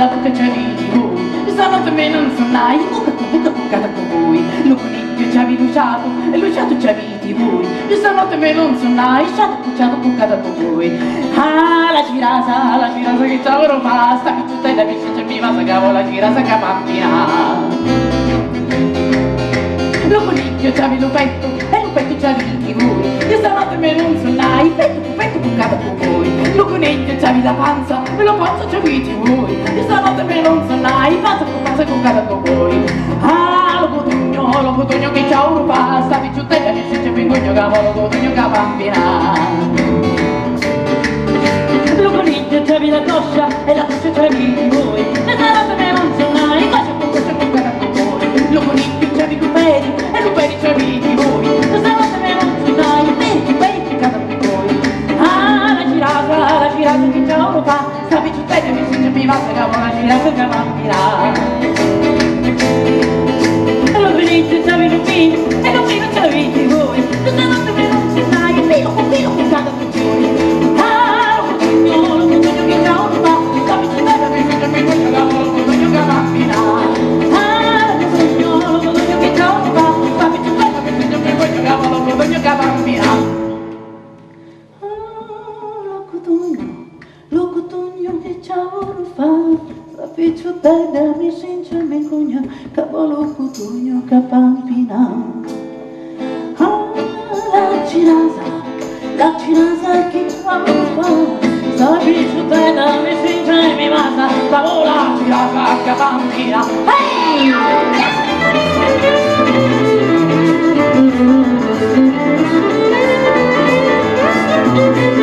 la buca c'è di voi, stanotte me non sonai, buca bucata con voi, lo coniglio ci ha riluciato e luciato ci avete voi, stanotte me non sonai, sciato bucata con voi. Ah, la girasa che ciao fa, sta qui tutta da vicino c'è mi va cavo la girasa che bambina. Lo coniglio ci ha lo petto e lo petto ci avete voi, stanotte me non sonai, petto bucata con voi, lo coniglio ci ha la panza e la panza ci avete voi, stanotte me non sonai, panza bucata con voi. Ah, lo cotogno che ciao fa, sta qui tutta da vicino c'è mi cogno cavo lo cotogno che bambina. Lo coniglio c'ha la coscia e la coscia c'ha di voi, e stanotte me non sonai, coscia bucata con voi, lo coniglio c'ha i luperi e luperi c'ha di voi, e stanotte me non sonai, peri bucata con voi. Ah, la girasa che ciao fa, sta picciutella mi si mi va se cavo la girasa che bambina. E lo coniglio c'ha i lupini e lupino c'ha di voi, e stanotte me non sonai, pino bucata con voi. Lo cotogno che ciao lo fa, la picciotella mi senza me cogna, cavolo cotogno che bambina. Ah, la girasa che ciao lo fa, la picciotella mi senza me masa, cavolo la girasa che bambina. Hey!